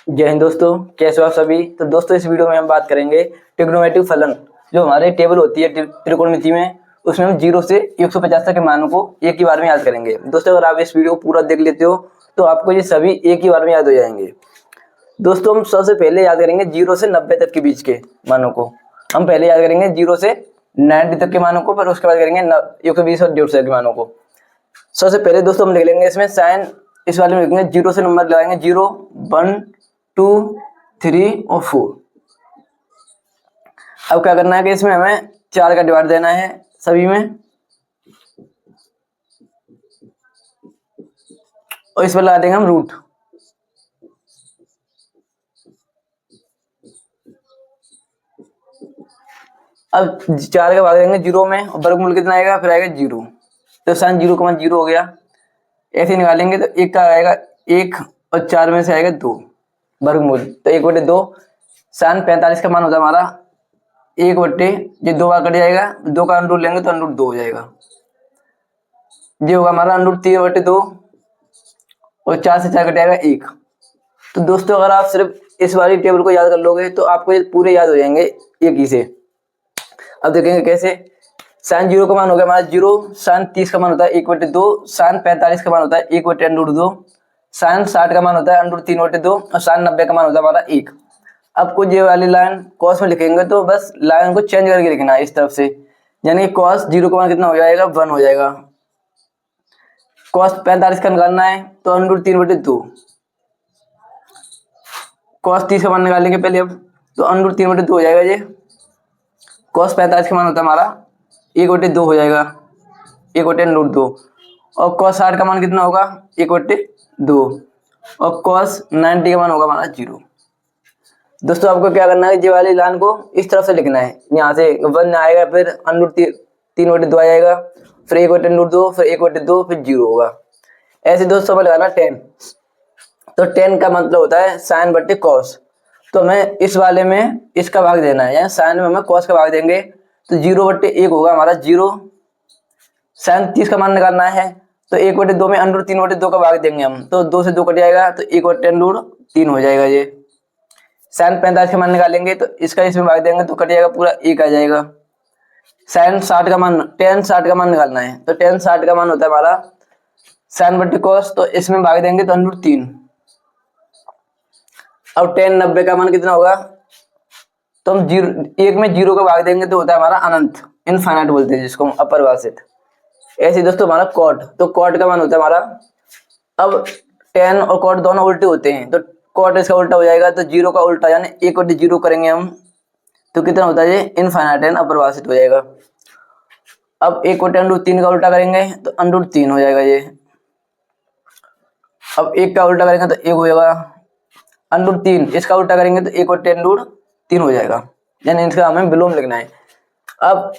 जय हिंद दोस्तों, कैसे हो आप सभी। तो दोस्तों इस वीडियो में हम बात करेंगे ट्रिग्नोमेट्रिक फलन। जो हमारे टेबल होती है त्रिकोणमिति में, उसमें हम 0 से 150 तक के मानों को एक ही बार में याद करेंगे। दोस्तों अगर आप इस वीडियो को पूरा देख लेते हो तो आपको ये सभी एक ही बार में याद हो जाएंगे। दोस्तों हम सबसे पहले याद करेंगे 0 से 90 तक के बीच के मानों को। हम पहले याद करेंगे 0 से 90 तक के मानों को, फिर उसके बाद करेंगे 120 और 150 के मानों को। सबसे पहले दोस्तों हम लिख लेंगे इसमें साइन, इस वाले में लिखेंगे 0 से नंबर लगाएंगे 0, 1, 2, 3 और 4। अब क्या करना है कि इसमें हमें 4 का डिवाइड देना है सभी में, और इस पर लगा देंगे हम रूट। अब 4 का भाग देंगे 0 में, और वर्गमूल कितना आएगा, फिर आएगा 0। तो साइन 0 का मान 0 हो गया। ऐसे निकालेंगे तो 1 का आएगा 1, और 4 में से आएगा 2 वर्गमूल, तो 1/2। साइन 45 का मान होता है हमारा 1/, ये 2 बार कट जाएगा, 2 का अंडर लेंगे तो अंडर 2 हो जाएगा। ये होगा हमारा अंडर 3/2, और 4 से 4 कट जाएगा 1। तो दोस्तों अगर आप सिर्फ इस वाली टेबल को याद कर लोगे तो आपको ये पूरे याद हो जाएंगे एक ही से। अब देखेंगे कैसे। साइन 0 का मान हो गया हमारा 0, साइन 30 का मान होता है 1/2, साइन 45 का मान होता है 1/√2, साइन 60 का मान होता है √3/2, और साइन 90 का मान होता है हमारा 1। अब कुछ ये वाली लाइन कॉस में लिखेंगे तो बस लाइन को चेंज करके लिखना है इस तरफ से, यानी कि कॉस 0 का मान कितना हो जाएगा, 1 हो जाएगा। कॉस 45 का निकालना है तो √3/2, कॉस 30 का मान निकालेंगे पहले अब, तो √3/2 हो जाएगा। ये कॉस 45 का मान होता है हमारा 1/2 हो जाएगा, 1/√2। और कॉस 60 का मान कितना होगा, 1/2। और कॉस 90 का मान होगा हमारा 0। दोस्तों आपको क्या करना है, ये वाली लाइन को इस तरफ से लिखना है। यहाँ से 1 आएगा, फिर √3/2 आ जाएगा, फिर 1/√2, फिर 1/2, फिर 0 होगा। ऐसे दोस्तों हमें लगाना 10। तो 10 का मतलब होता है साइन बट्टे कॉस। तो हमें इस वाले में इसका भाग देना है, यानी साइन में हमें कॉस का भाग देंगे तो 0/1 होगा हमारा 0। साइन 30 का मान निकालना है तो 1/2 में √3/2 का भाग देंगे हम, तो 2 से 2 कट जाएगा, तो 1/√3 हो जाएगा। ये साइन 45 का मान निकालेंगे तो इसका इसमें भाग देंगे तो कट जाएगा, पूरा 1 आ जाएगा। साइन 60 का मान, tan 60 का मान निकालना है तो tan 60 का मान होता है हमारा साइन बट्टे कॉस, तो इसमें भाग देंगे तो √3। अब tan 90 का मान कितना होगा, तो हम 1 में 0 का भाग देंगे तो होता है हमारा अनंत, इनफाइनाइट बोलते हैं जिसको हम अपरिभाषित। ऐसे दोस्तों हमारा कॉट, तो कॉट का मान होता है हमारा, अब tan और कॉट दोनों उल्टे होते हैं, तो कॉट इसका उल्टा हो जाएगा, तो 0 का उल्टा यानी 1/0 करेंगे हम तो कितना होता है, ये इनफाइनाइट अपरिभाषित हो जाएगा। अब 1/√3 का उल्टा करेंगे तो √3 हो जाएगा ये। अब 1 का उल्टा करेंगे तो 1 हो जाएगा, √3 इसका उल्टा करेंगे तो 1/√3 हो जाएगा, यानी इसका हमें विलोम लिखना है। अब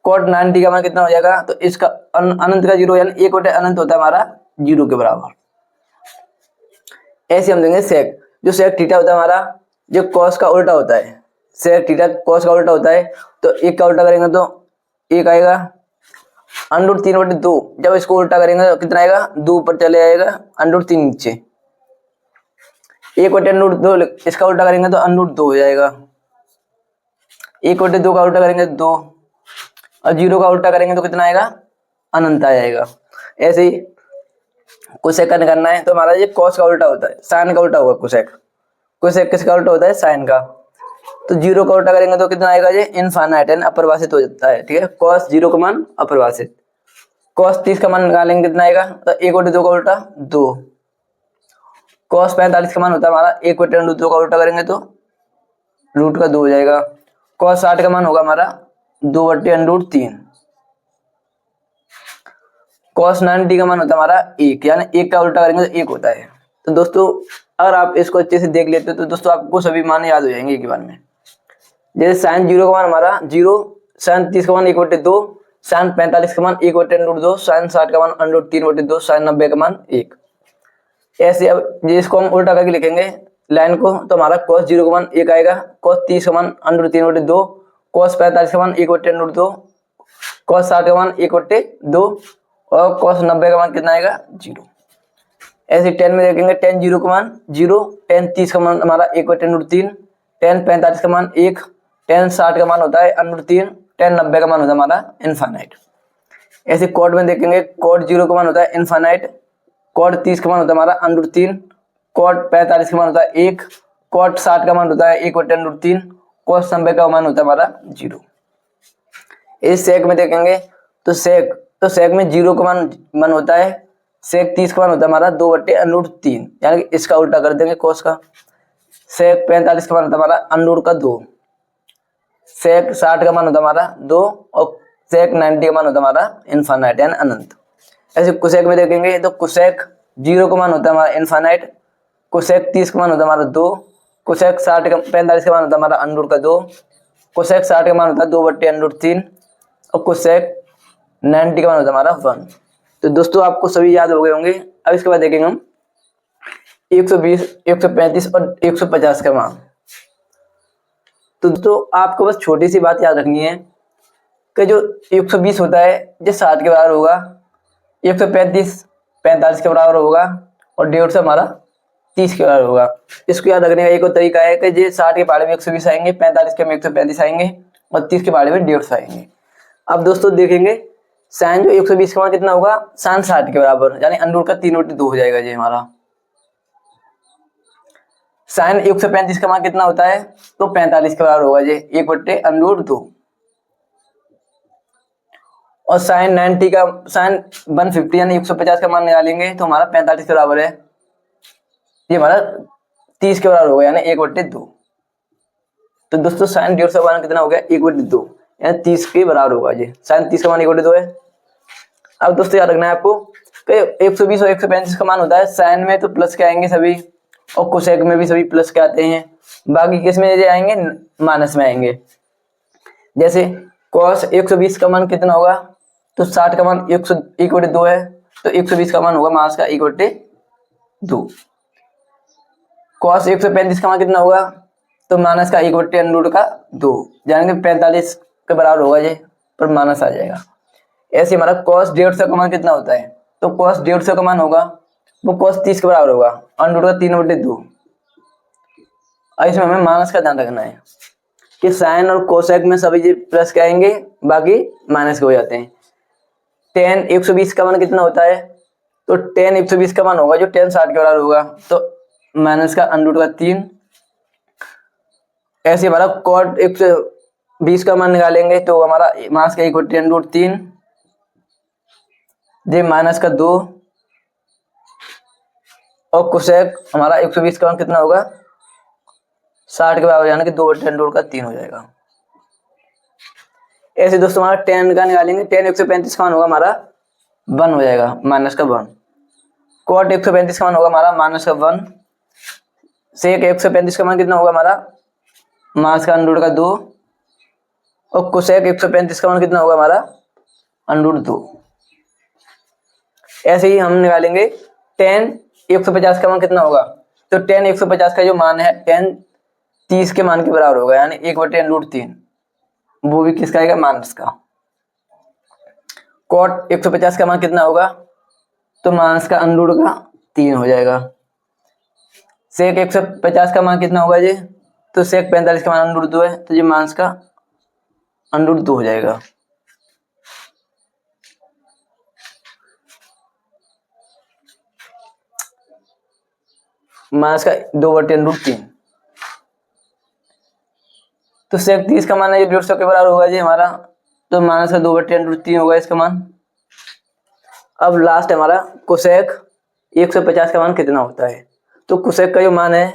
cot 90 का मान कितना हो जाएगा, तो इसका अनंत का 0 यानी 1/अनंत होता है हमारा 0 के बराबर। ऐसे हम देंगे सेक, जो सेक थीटा होता है हमारा, जो कॉस का उल्टा होता है। सेक थीटा कॉस का उल्टा होता है, तो 1 का उल्टा करेंगे तो 1 आएगा, √3/2 जब इसको उल्टा करेंगे तो कितना आएगा, 2 ऊपर चले आएगा, √3 नीचे। 1/√2 इसका उल्टा करेंगे तो √2 हो जाएगा, 1/2 का उल्टा करेंगे तो 2, और 0 का उल्टा करेंगे तो कितना आएगा, अनंत आ जाएगा। ऐसे ही कोसेक का निकालना है तो हमारा ये कॉस का उल्टा होता है, साइन का उल्टा होगा कोसेक। कोसेक किसका उल्टा होता है, साइन का। तो 0 का उल्टा करेंगे तो कितना आएगा, ये इनफाइनाइट यानी अपरिभाषित हो जाता है, ठीक है। कॉस 0 का मान अपरिभाषित। कॉस 30 का मान निकालेंगे कितना आएगा, तो 1/2 का उल्टा 2। कॉस 45 का मान होता है हमारा 1/2 का उल्टा करेंगे तो √2 हो जाएगा। कॉस 60 का मान होगा हमारा 2/√3। कॉस 90 का मान होता है हमारा 1, यानी 1 का उल्टा करेंगे तो 1 होता है। तो दोस्तों अगर आप इसको अच्छे से देख लेते हो तो दोस्तों आपको सभी मान याद हो जाएंगे एक बार में। जैसे साइन 0 का मान हमारा 0, साइन 30 का मान 1/2, साइन 45 का मान 1/√2, साइन 60 का मान √3/2, साइन 90 का मान 1। ऐसे अब जिसको हम उल्टा करके लिखेंगे लाइन को, तो हमारा cos 0 का मान 1 आएगा, cos 30 का मान √3/2, cos 45 का मान 1/√2, cos 60 का मान 1/2, और cos 90 का मान कितना आएगा, 0। ऐसे 10 में देखेंगे 10 जीरो का मान 0, 10 30 का मान हमारा 1/√3, 10 45 का मान 1, 10 60 का मान होता है √3, 10 90 का मान होता है हमारा इनफाइनाइट। ऐसे कॉड में देखेंगे कॉड 0 का मान होता है इनफाइनाइट, कॉड 30 का मान होता है हमारा √3, कॉड 45 का मान होता है 1, कॉड 60 का मान होता है 1/√3, कॉड 90 का मान होता है हमारा 0। इस सेक में देखेंगे तो सेक में 0 का मान होता है, सेक 30 का मान होता है हमारा 2/√3, यानी कि इसका उल्टा कर देंगे कोस का। सेक 45 का मान होता है हमारा √2, सेक 60 का मान होता है हमारा 2 और सेक 90 का मान होता है हमारा इनफाइनाइट यानी अनंत। ऐसे कुसेक में देखेंगे तो कुसेक 0 का मान होता है हमारा इनफाइनाइट, कुसेक 30 का मान होता है हमारा 2, कुसेक 45 का मान होता है हमारा √2, कुसेक 60 का मान होता है 2/√3 और कुसेक 90 का मान होता है हमारा 1। तो दोस्तों आपको सभी याद हो गए होंगे। अब इसके बाद देखेंगे हम 120, 135 और 150 का मान। तो दोस्तों आपको बस छोटी सी बात याद रखनी है कि जो 120 होता है जो 60 के बराबर होगा, 135 45 के बराबर होगा और 150 हमारा 30 के बराबर होगा। इसको याद रखने का एक और तरीका है कि ये 60 के पहाड़े में 120 आएंगे, 45 के में 135 आएंगे और 30 के पहाड़े में 150 आएंगे। अब दोस्तों देखेंगे साइन जो 120 का मान कितना होगा, साइन 60 के बराबर यानी अंडर का 3/2 हो जाएगा जी हमारा। साइन 135 का मान कितना होता है तो 45 के बराबर होगा जी 1/√2। और साइन 90 का साइन 150 यानी 150 का मान निकालेंगे तो हमारा 45 के बराबर है, ये हमारा 30 के बराबर होगा यानी 1/2। तो दोस्तों साइन 150 का मान कितना हो गया 1/2 यानी 30 के बराबर होगा जी। साइन 30 का मान 1/2 है। अब दोस्तों याद रखना है आपको कि 120 और 135 का मान होता है, साइन में तो प्लस के आएंगे सभी और कोसेक में भी सभी प्लस के आते हैं, बाकी किस में आएंगे माइनस में आएंगे। जैसे कॉस 120 का मान कितना होगा तो 60 का मान 1/2 है तो 120 का मान होगा माइनस का 1/2। कॉस 135 का मान कितना होगा तो माइनस का 1/√2 यानी कि 45 के बराबर होगा ये पर माइनस आ जाएगा। ऐसे हमारा कॉस 150 का मान कितना होता है तो कॉस 150 का मान होगा वो कॉस 30 के बराबर होगा √3/2। इसमें हमें माइनस का ध्यान रखना है कि साइन और कोसेक में सभी जी प्लस के आएंगे बाकी माइनस के हो जाते हैं। टेन 120 का मान कितना होता है तो टेन 120 का मान होगा जो टेन 60 के बराबर होगा तो माइनस का √3। ऐसे हमारा कॉट 120 का मान निकालेंगे तो हमारा माइनस का 1/√3 जे माइनस का 2 और कोसेक हमारा 120 का मान कितना होगा 60 के बराबर यानी कि 2/√3 हो जाएगा। ऐसे दोस्तों हमारा टेन का निकालेंगे, टेन 135 का मान होगा हमारा 1 हो जाएगा माइनस का 1। कॉट 135 का मान होगा हमारा माइनस का 1। सेक 135 का मान कितना होगा हमारा माइनस का √2 और कोसेक 135 का मान कितना होगा हमारा √2। ऐसे ही हम निकालेंगे टेन 150 का मान कितना होगा तो टेन 150 का जो मान है टेन 30 के मान के बराबर होगा यानी 1/√3, वो भी किसका आएगा माइनस का। कॉट 150 का मान कितना होगा तो माइनस का √3 हो जाएगा। सेक 150 का मान कितना होगा जी तो सेक 45 का मान √2 है तो ये माइनस का √2 हो जाएगा। माइनस का 2/√3। तो सेक 30 का मान है 150 के बराबर होगा जी हमारा तो माइनस का 2/√3 होगा इसका मान। अब लास्ट हमारा कोसेक 150 का मान कितना होता है तो कोसेक का जो मान है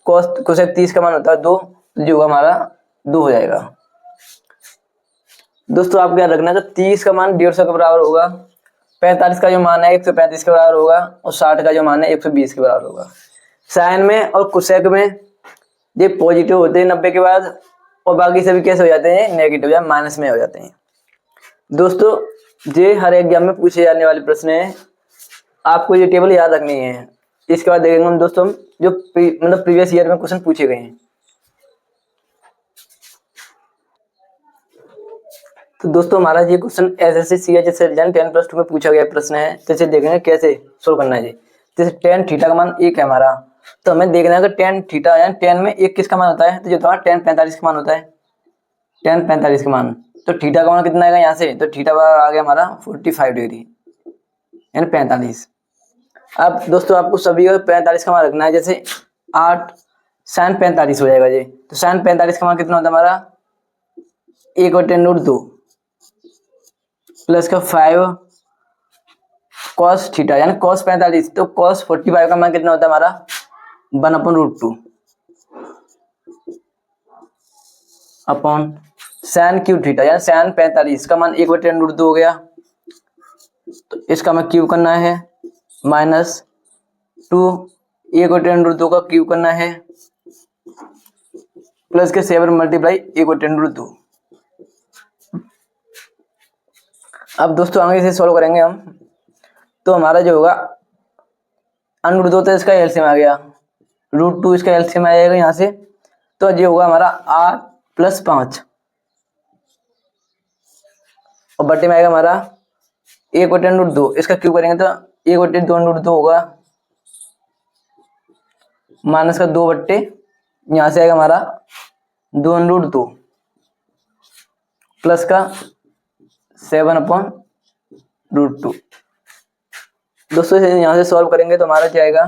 कोसेक 30 का मान होता है 2 जो होगा हमारा 2 हो जाएगा। दोस्तों आपको याद रखना है तो 30 का मान 150 के बराबर होगा, 45 का जो मान है 135 के बराबर होगा और 60 का जो मान है 120 के बराबर होगा। साइन में और कोसेक में ये पॉजिटिव होते हैं 90 के बाद और बाकी सभी कैसे हो जाते हैं नेगेटिव या माइनस में हो जाते हैं। दोस्तों ये हर एग्जाम में पूछे जाने वाले प्रश्न है, आपको ये टेबल याद रखनी है। इसके बाद देखेंगे हम दोस्तों जो मतलब प्रीवियस ईयर में क्वेश्चन पूछे गए हैं। तो दोस्तों हमारा ये क्वेश्चन एसएससी CHS 10+2 में पूछा गया प्रश्न है, तो इसे देखेंगे कैसे सोल्व करना है जी। जैसे टेन थीटा का मान 1 है हमारा, तो हमें देखना है कि टेन थीटा यानी टेन में 1 किसका मान होता है, तो जो तुम्हारा टेन 45 का मान होता है, टेन 45 का मान। तो थीटा का मान कितना आएगा यहाँ से, तो थीटा आ गया हमारा 45 डिग्री यानी 45। अब दोस्तों आपको सभी को 45 का मान रखना है, जैसे 8 sin 45 हो जाएगा जी। तो sin 45 का मान कितना होता है हमारा 1/√2 प्लस का 5 cos थीटा यानी cos 45। तो cos 45 का मान कितना होता है हमारा 1/√2 अपॉन sin क्यूब थीटा यानी sin 45 का मान 1/√2 हो गया। तो इसका हमें क्यूब करना है -2 1/√2 का क्यूब करना है प्लस के 7 मल्टीप्लाई 1/√2। अब दोस्तों आगे इसे सॉल्व करेंगे हम, तो हमारा जो होगा √2 तो इसका एलसीएम आ गया, √2 इसका एलसीएम आ जाएगा यहाँ से, तो ये होगा हमारा 8 + 5 और बट्टे में आएगा हमारा 1/√2। इसका क्यूब करेंगे तो 1/2√2 होगा माइनस का 2 बट्टे यहाँ से आएगा हमारा 2√2 प्लस का 7/√2। दोस्तों यहाँ से सॉल्व करेंगे तो हमारा क्या आएगा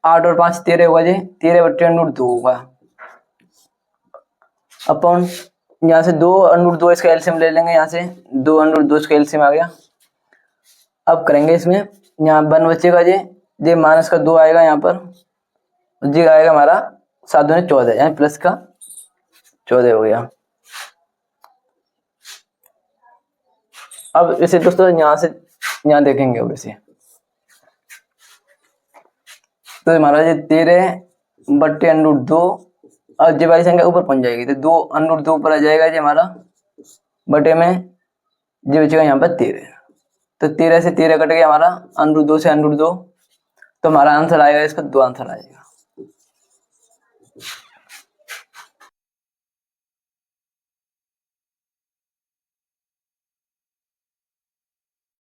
8 और 5 13 होगा जी, 13/√2 होगा अपॉन यहाँ से 2/√2 इसका एलसीएम ले लेंगे, यहाँ से 2/√2 इसका एलसीएम आ गया। अब करेंगे इसमें यहाँ 1 बचेगा जी माइनस का 2 आएगा यहाँ पर, जी आएगा हमारा 7 दूनी 14 यानी प्लस का 14 हो गया। अब इसे दोस्तों यहाँ से यहाँ देखेंगे अब इसे, तो हमारा ये 13/√2 और जी वाली संख्या ऊपर पहुंच जाएगी तो 2/√2 ऊपर आ जाएगा जी हमारा बटे में जी बचेगा यहाँ पर 13। तो 13 से 13 कट गया हमारा √2 से √2, तो हमारा आंसर आएगा इसका 2 आंसर आएगा।